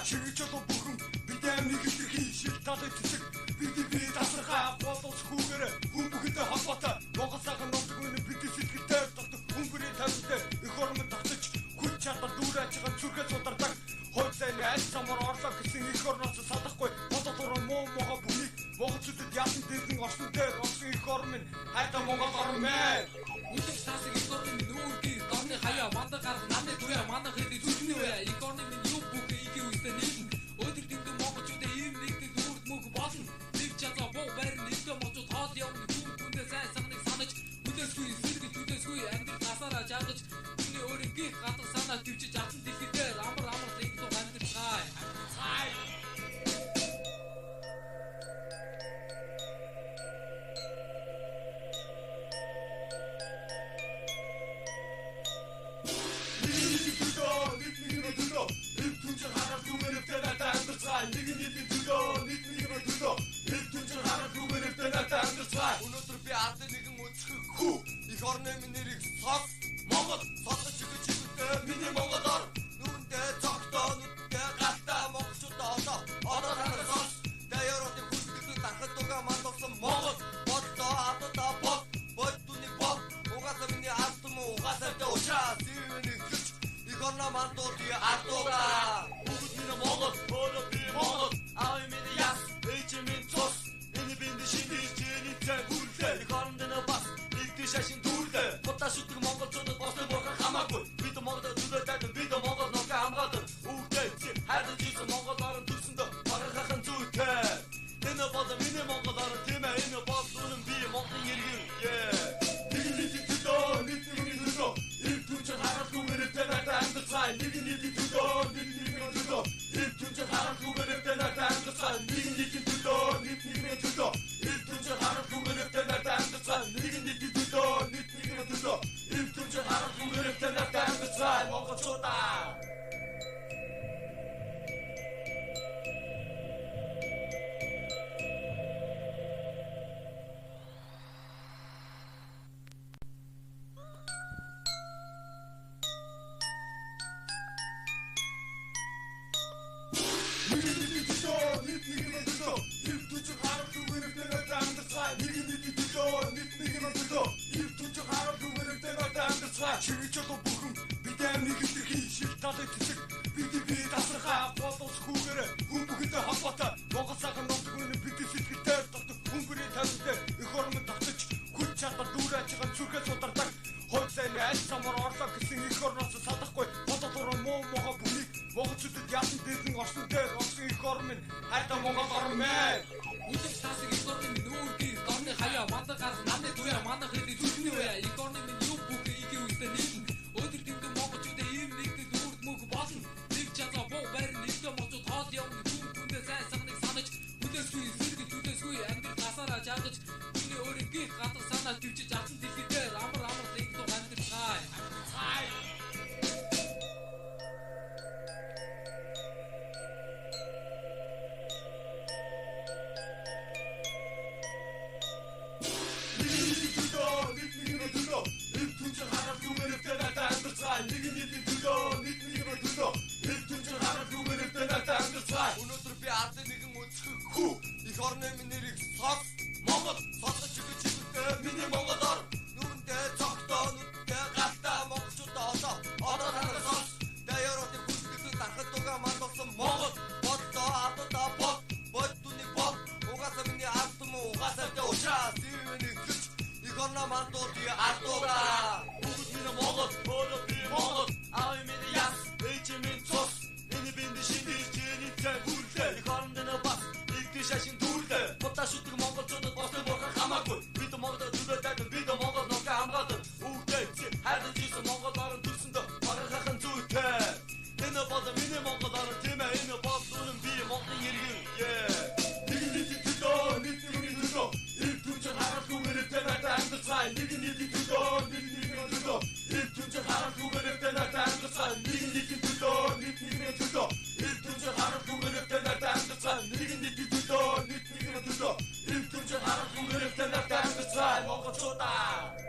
Чигчото бүхэн бидэн нэг ихтэй шиг талыг цэцэг бидний тасархаа боловч хүүгээр хүн бүхэдээ холбоотой Монгол сайхан номдгүй бидний сэтгэлтэй хөнгөрийн тавьтай их орон тогтож хүч чадвар дүүрэж байгаа зүрхээ судардаг хойд сайн аль самар орлоо гэсэн их орноос салахгүй бодолоор муу мого бүхнийг монголчуудад яасан дэрэн орсон дээр орсон их орн минь хайда монгол орн мэн үдэг тасаг их орн минь нүүргийн орны хаяа манда гарах намны туяа манда хэдий зүрхний уяа их орн минь юу бүхэ игээ үстэй нийлэн өдөр дэндүү монголчуудаа ийм нэгдэл үрд мөг болно нэг чадаа боо барин нэгдэ моцод хоол явна хүн хүндээ сайн саныг санаж хүлээсгүй сэргэл хүлээсгүй амьдрал насаараа жаагаж хүний өөрийн гих гадар санаа төвчж авсан дэлхийдээ амар лигдөө амьдрал цай Өнөөдөр би ард нэгэн өцгөх хүү их орны минь нэрийг сос Монгол сонсож чигэж чигтэй миний Монгол ор нүрэндээ цогтоо нүдтэй галтаа монголчуудаа одоо танаа сос даяаруудын хүсэлтийг дарахад угаа мандсан Монгол бодлоо адаа бод дүний бод угаасаа миний ард юм угаасаа дэвчаа зэвэний хүч их орны мандууд ардуугаа бүгд миний Монгол болоо би Монгол аа миний яс эжмэн цос энэ бинд шинжиж Их орндын бас нэгдэ шашин дүүрлээ Хоташ үтг монголчуудад бослоо борхон хамаагүй Бид Монгол төлөөтэй бид Монгол ногоо хамгаалдаг Үгтэй хайртай жийсэн Монгол орн төрсөндөө багахахан зүйтэй Энэ бол миний Монгол орн тийм ээ энэ бол үнэн би Монголын иргэн Нэг төлөө их түнч харахгүй мөрөдөө надад амьдцай Нэг төлөө их түнч харахгүй мөрөдөө надад амьдцай Нэг төлөө харахгүй мөрөдөө надад амьдцай их түнч харахгүй мөрөдөө надад амьдцай монголчуудаа Чигчото бүхэн бидэн нэг ихтэй шиг талыг цэцэг бидний тасархаа боловч хүүгээр хүн бүхэдээ холбоотой Монгол сайхан номдгүй бидний сэтгэлтэй хөнгөрийн тавьтай их орн тогтож хүч чадвар дүүрэж байгаа зүрхээ судардаг хойд сайн аль самар орлоо гэсэн их орноос салахгүй бодолоор муу мого бүхнийг монголчуудад яасан дэрэн орсон дээр орсон их орн минь хайда монгол орн мэн үдэг тасаг их орн минь нүүргийн орны хаяа манда гарах намны туяа манда хэдий зүрхний уяа их орн минь юу бүхэ игээ үстэй нийлэн өдөр дэндүү монголчуудаа ийм нэгдэл үрд мөг болно нэг чадаа боо барин нэгдэ моцод хоол явна хүн хүндээ сайн саныг санаж хүлээсгүй сэргэл хүлээсгүй амьдрал насаараа жаагаж хүний өөрийн гих гадар санаа төвчж авсан дэлхийдээ амар лигдөө амьдрал цай Өнөөдөр би ард нэгэн өцгөх хүү их орны минь нэрийг сос Монгол сонсож чигэж чигтэй миний Монгол ор нүрэндээ цогтоо нүдтэй галтаа монголчуудаа одоо танаа сос даяаруудын хүсэлтийг дарахад угаа мандсан Монгол бодлоо адаа бод дүний бод угаасаа миний ард юм угаасаа дэвчаа зэвэний хүч их орны мандууд ардуугаа бүгд миний Монгол болоо би Монгол аа миний яс эжмэн цос энэ бинд шинжиж их орндын бас нэгдэ шашин дүүрлээ Хоташ үтг монголчуудад бослоо борхон хамаагүй бид Монгол төлөөтэй бид Монгол ногоо хамгаалдаг Үгтэй хайртай жийсэн Монгол орн төрсөндөө багахахан зүйтэй Энэ бол миний Монгол орн тийм ээ энэ бол үнэн би Монголын иргэн Нэг төлөө их түнч харахгүй мөрөдөө надад амьдцай Нэг төлөө их түнч харахгүй мөрөдөө надад амьдцай Нэг төлөө их түнч харахгүй мөрөдөө надад амьдцай Нэг төлөө монголчуудаа